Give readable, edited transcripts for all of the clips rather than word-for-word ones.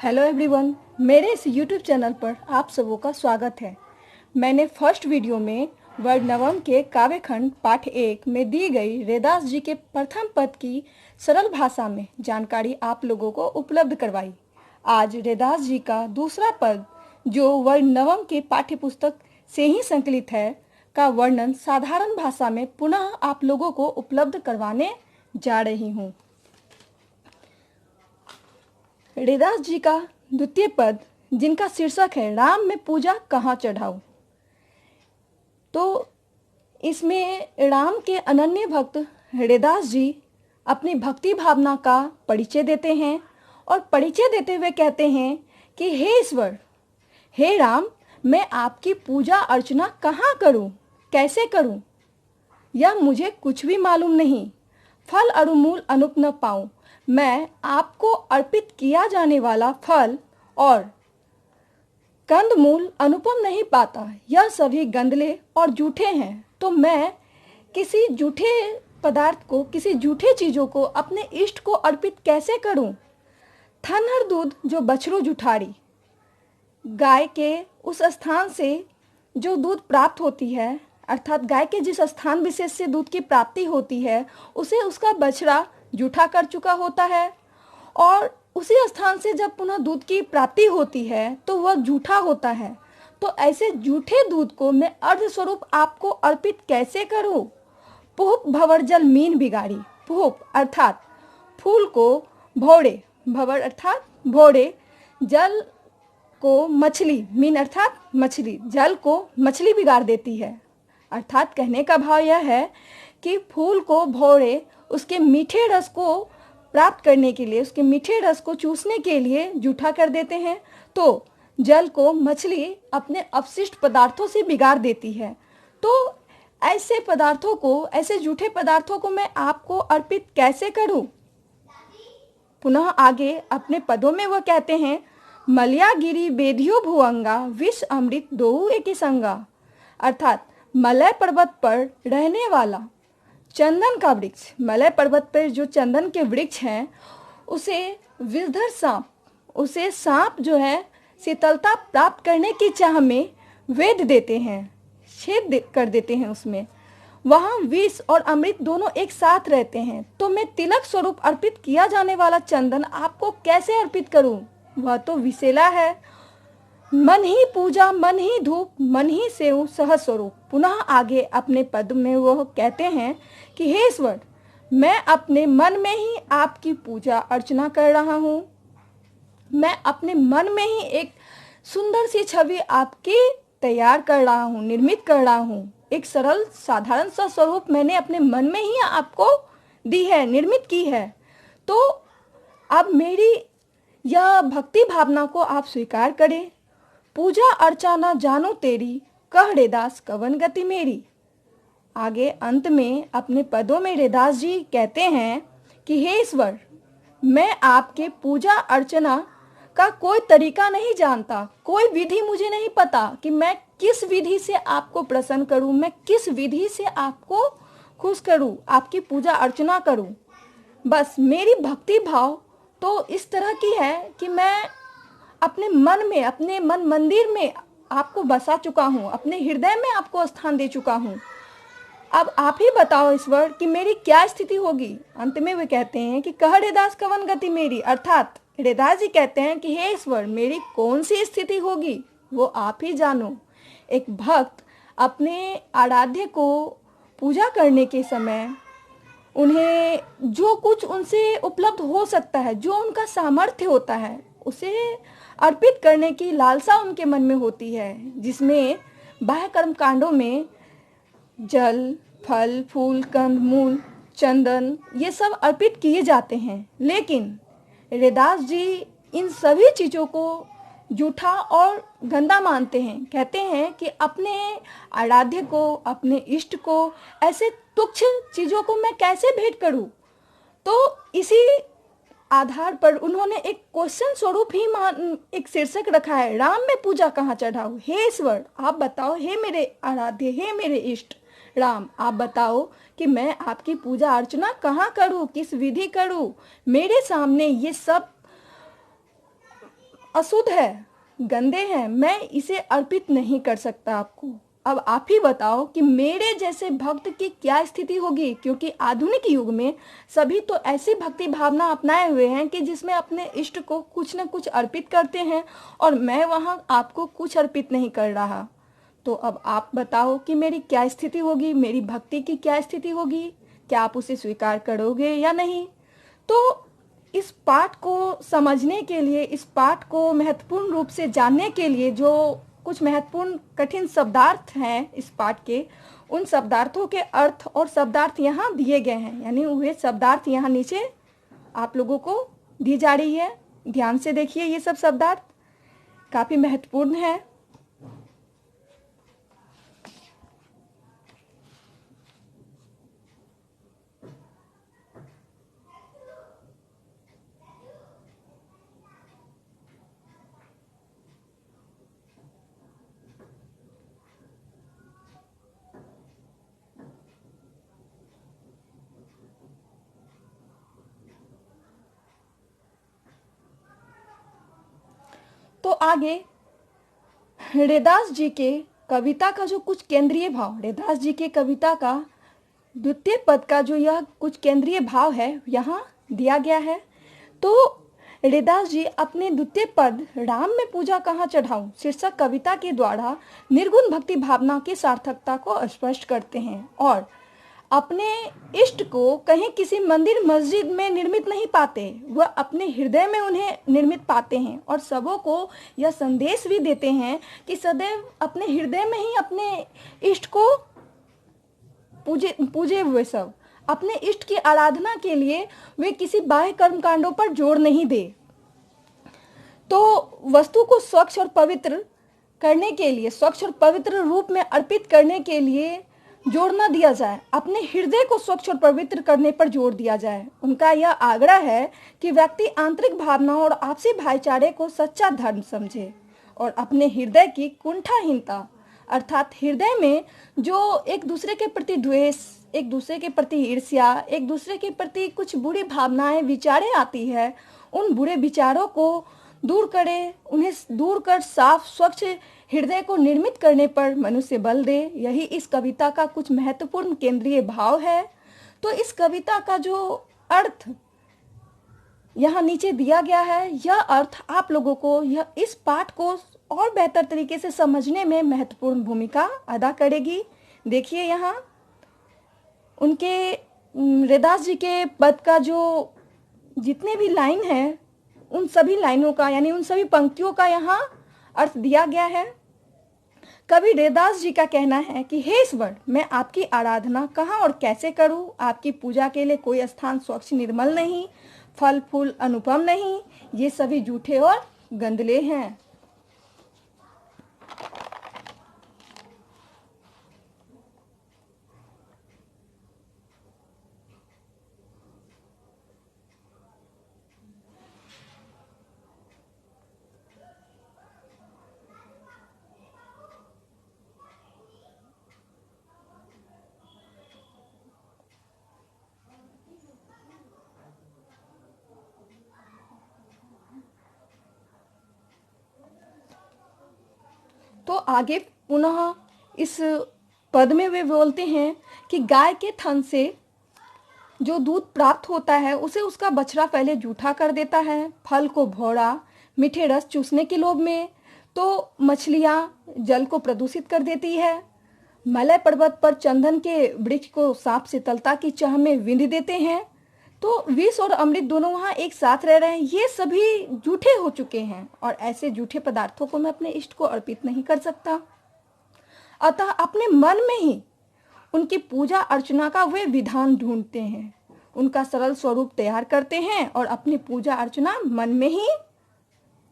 Hello everyone, मेरे इस YouTube channel पर आप सबों का स्वागत है। मैंने फर्स्ट वीडियो में वर्ग नवम के काव्यखंड पाठ 1 में दी गई रैदास जी के प्रथम पद की सरल भाषा में जानकारी आप लोगों को उपलब्ध करवाई। आज रैदास जी का दूसरा पद जो वर्ग नवम के पाठ्य पुस्तक से ही संकलित है का वर्णन साधारण भाषा में पुनः आप लोगों को उपलब्ध करवाने जा रही हूँ। रैदास जी का द्वितीय पद जिनका शीर्षक है राम में पूजा कहाँ चढ़ाऊं, तो इसमें राम के अनन्य भक्त रैदास जी अपनी भक्ति भावना का परिचय देते हैं और परिचय देते हुए कहते हैं कि हे ईश्वर, हे राम, मैं आपकी पूजा अर्चना कहाँ करूं, कैसे करूं, यह मुझे कुछ भी मालूम नहीं। फल अरुमूल अनुप न पाऊं, मैं आपको अर्पित किया जाने वाला फल और कंदमूल अनुपम नहीं पाता। यह सभी गंदले और जूठे हैं, तो मैं किसी जूठे पदार्थ को, किसी जूठे चीज़ों को अपने इष्ट को अर्पित कैसे करूं। थनहर दूध जो बछरू जुठारी, गाय के उस स्थान से जो दूध प्राप्त होती है, अर्थात गाय के जिस स्थान विशेष से दूध की प्राप्ति होती है उसे उसका बछड़ा जूठा कर चुका होता है, और उसी स्थान से जब पुनः दूध की प्राप्ति होती है तो वह जूठा होता है। तो ऐसे जूठे दूध को मैं अर्ध स्वरूप आपको अर्पित कैसे करूं। पुहुप भंवर जल मीन बिगाड़ी, पुहुप अर्थात फूल को भौड़े, भंवर अर्थात भौड़े, जल को मछली, मीन अर्थात मछली, जल को मछली बिगाड़ देती है। अर्थात कहने का भाव यह है कि फूल को भौड़े उसके मीठे रस को प्राप्त करने के लिए, उसके मीठे रस को चूसने के लिए जूठा कर देते हैं, तो जल को मछली अपने अपशिष्ट पदार्थों से बिगाड़ देती है। तो ऐसे पदार्थों को, ऐसे जूठे पदार्थों को मैं आपको अर्पित कैसे करूं। पुनः आगे अपने पदों में वह कहते हैं, मलया गिरी बेधियो भुअंगा, विष अमृत दोऊ एक संगा। अर्थात मलय पर्वत पर रहने वाला चंदन का वृक्ष, मलय पर्वत पर जो चंदन के वृक्ष हैं उसे विषधर सांप, उसे सांप जो है शीतलता प्राप्त करने की चाह में वेध देते हैं, छेद कर देते हैं उसमें, वहाँ विष और अमृत दोनों एक साथ रहते हैं। तो मैं तिलक स्वरूप अर्पित किया जाने वाला चंदन आपको कैसे अर्पित करूं, वह तो विषैला है। मन ही पूजा, मन ही धूप, मन ही सेव सहज स्वरूप। पुनः आगे अपने पद में वह कहते हैं कि हे ईश्वर, मैं अपने मन में ही आपकी पूजा अर्चना कर रहा हूँ। मैं अपने मन में ही एक सुंदर सी छवि आपकी तैयार कर रहा हूँ, निर्मित कर रहा हूँ। एक सरल साधारण सा स्वरूप मैंने अपने मन में ही आपको दी है, निर्मित की है। तो अब मेरी यह भक्ति भावना को आप स्वीकार करें। पूजा अर्चना जानो तेरी, कह रैदास कवन गति मेरी। आगे अंत में अपने पदों में रैदास जी कहते हैं कि हे ईश्वर, मैं आपके पूजा अर्चना का कोई तरीका नहीं जानता, कोई विधि मुझे नहीं पता कि मैं किस विधि से आपको प्रसन्न करूं, मैं किस विधि से आपको खुश करूं, आपकी पूजा अर्चना करूं। बस मेरी भक्ति भाव तो इस तरह की है कि मैं अपने मन में, अपने मन मंदिर में आपको बसा चुका हूँ, अपने हृदय में आपको स्थान दे चुका हूँ। अब आप ही बताओ ईश्वर कि मेरी क्या स्थिति होगी। अंत में वे कहते हैं कि कह रैदास कवन गति मेरी, अर्थात रैदास जी कहते हैं कि हे ईश्वर, मेरी कौन सी स्थिति होगी वो आप ही जानो। एक भक्त अपने आराध्य को पूजा करने के समय उन्हें जो कुछ उनसे उपलब्ध हो सकता है, जो उनका सामर्थ्य होता है, उसे अर्पित करने की लालसा उनके मन में होती है, जिसमें बाह्य कर्म कांडों में जल, फल, फूल, कंद, मूल, चंदन ये सब अर्पित किए जाते हैं। लेकिन रैदास जी इन सभी चीज़ों को जूठा और गंदा मानते हैं। कहते हैं कि अपने आराध्य को, अपने इष्ट को ऐसे तुच्छ चीज़ों को मैं कैसे भेंट करूं। तो इसी आधार पर उन्होंने एक क्वेश्चन स्वरूप ही एक शीर्षक रखा है, राम में पूजा कहाँ चढ़ाऊं। हे ईश्वर, आप बताओ, हे मेरे आराध्य, हे मेरे इष्ट राम, आप बताओ कि मैं आपकी पूजा अर्चना कहाँ करूं, किस विधि करूं। मेरे सामने ये सब अशुद्ध है, गंदे हैं, मैं इसे अर्पित नहीं कर सकता आपको। अब आप ही बताओ कि मेरे जैसे भक्त की क्या स्थिति होगी, क्योंकि आधुनिक युग में सभी तो ऐसी भक्ति भावना अपनाए हुए हैं कि जिसमें अपने इष्ट को कुछ न कुछ अर्पित करते हैं, और मैं वहाँ आपको कुछ अर्पित नहीं कर रहा। तो अब आप बताओ कि मेरी क्या स्थिति होगी, मेरी भक्ति की क्या स्थिति होगी, क्या आप उसे स्वीकार करोगे या नहीं। तो इस पाठ को समझने के लिए, इस पाठ को महत्वपूर्ण रूप से जानने के लिए जो कुछ महत्वपूर्ण कठिन शब्दार्थ हैं इस पाठ के, उन शब्दार्थों के अर्थ और शब्दार्थ यहाँ दिए गए हैं, यानी वे शब्दार्थ यहाँ नीचे आप लोगों को दी जा रही है। ध्यान से देखिए, ये सब शब्दार्थ काफ़ी महत्वपूर्ण है। तो आगे हृदयदास जी के कविता का जो कुछ केंद्रीय भाव, हृदयदास जी के कविता का द्वितीय पद का जो यह कुछ केंद्रीय भाव है यहाँ दिया गया है। तो हृदयदास जी अपने द्वितीय पद राम में पूजा कहाँ चढ़ाऊं शीर्षक कविता के द्वारा निर्गुण भक्ति भावना की सार्थकता को स्पष्ट करते हैं, और अपने इष्ट को कहीं किसी मंदिर मस्जिद में निर्मित नहीं पाते, वह अपने हृदय में उन्हें निर्मित पाते हैं, और सबों को यह संदेश भी देते हैं कि सदैव अपने हृदय में ही अपने इष्ट को पूजे हुए सब अपने इष्ट की आराधना के लिए वे किसी बाह्य कर्मकांडों पर जोर नहीं दे। तो वस्तु को स्वच्छ और पवित्र करने के लिए, स्वच्छ और पवित्र रूप में अर्पित करने के लिए जोर न दिया जाए, अपने हृदय को स्वच्छ और पवित्र करने पर जोर दिया जाए। उनका यह आग्रह है कि व्यक्ति आंतरिक भावनाओं और आपसी भाईचारे को सच्चा धर्म समझे और अपने हृदय की कुंठाहीनता अर्थात हृदय में जो एक दूसरे के प्रति द्वेष, एक दूसरे के प्रति ईर्ष्या, एक दूसरे के प्रति कुछ बुरी भावनाएं विचारें आती है, उन बुरे विचारों को दूर करे, उन्हें दूर कर साफ स्वच्छ हृदय को निर्मित करने पर मनुष्य बल दे। यही इस कविता का कुछ महत्वपूर्ण केंद्रीय भाव है। तो इस कविता का जो अर्थ यहाँ नीचे दिया गया है, यह अर्थ आप लोगों को यह इस पाठ को और बेहतर तरीके से समझने में महत्वपूर्ण भूमिका अदा करेगी। देखिए यहाँ उनके हृदयदास जी के पद का जो जितने भी लाइन है, उन सभी लाइनों का यानी उन सभी पंक्तियों का यहाँ अर्थ दिया गया है। कवि हृदयदास जी का कहना है कि हे ईश्वर, मैं आपकी आराधना कहाँ और कैसे करूँ। आपकी पूजा के लिए कोई स्थान स्वच्छ निर्मल नहीं, फल फूल अनुपम नहीं, ये सभी झूठे और गंदले हैं। तो आगे पुनः इस पद में वे बोलते हैं कि गाय के थन से जो दूध प्राप्त होता है उसे उसका बछड़ा पहले जूठा कर देता है, फल को भौरा, मीठे रस चूसने के लोभ में तो मछलियाँ जल को प्रदूषित कर देती है, मलय पर्वत पर चंदन के वृक्ष को सांप शीतलता की चाह में विंध देते हैं, तो विष और अमृत दोनों वहाँ एक साथ रह रहे हैं। ये सभी झूठे हो चुके हैं और ऐसे झूठे पदार्थों को मैं अपने इष्ट को अर्पित नहीं कर सकता। अतः अपने मन में ही उनकी पूजा अर्चना का वे विधान ढूंढते हैं, उनका सरल स्वरूप तैयार करते हैं और अपनी पूजा अर्चना मन में ही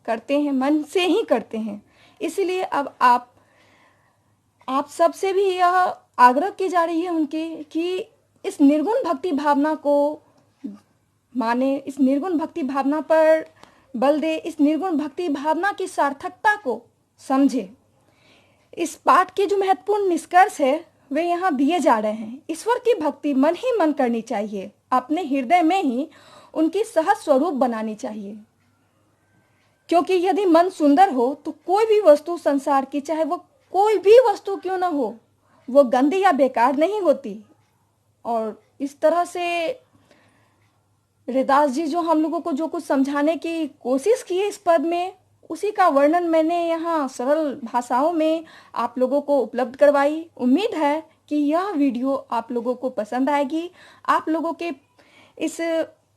करते हैं, मन से ही करते हैं। इसलिए अब आप सबसे भी यह आग्रह की जा रही है उनकी कि इस निर्गुण भक्ति भावना को माने, इस निर्गुण भक्ति भावना पर बल दे, इस निर्गुण भक्ति भावना की सार्थकता को समझे। इस पाठ के जो महत्वपूर्ण निष्कर्ष है वे यहाँ दिए जा रहे हैं। ईश्वर की भक्ति मन ही मन करनी चाहिए, अपने हृदय में ही उनकी सहज स्वरूप बनानी चाहिए, क्योंकि यदि मन सुंदर हो तो कोई भी वस्तु संसार की, चाहे वो कोई भी वस्तु क्यों ना हो, वो गंदी या बेकार नहीं होती। और इस तरह से रैदास जी जो हम लोगों को जो कुछ समझाने की कोशिश की है इस पद में, उसी का वर्णन मैंने यहाँ सरल भाषाओं में आप लोगों को उपलब्ध करवाई। उम्मीद है कि यह वीडियो आप लोगों को पसंद आएगी। आप लोगों के इस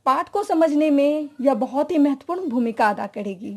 पाठ को समझने में यह बहुत ही महत्वपूर्ण भूमिका अदा करेगी।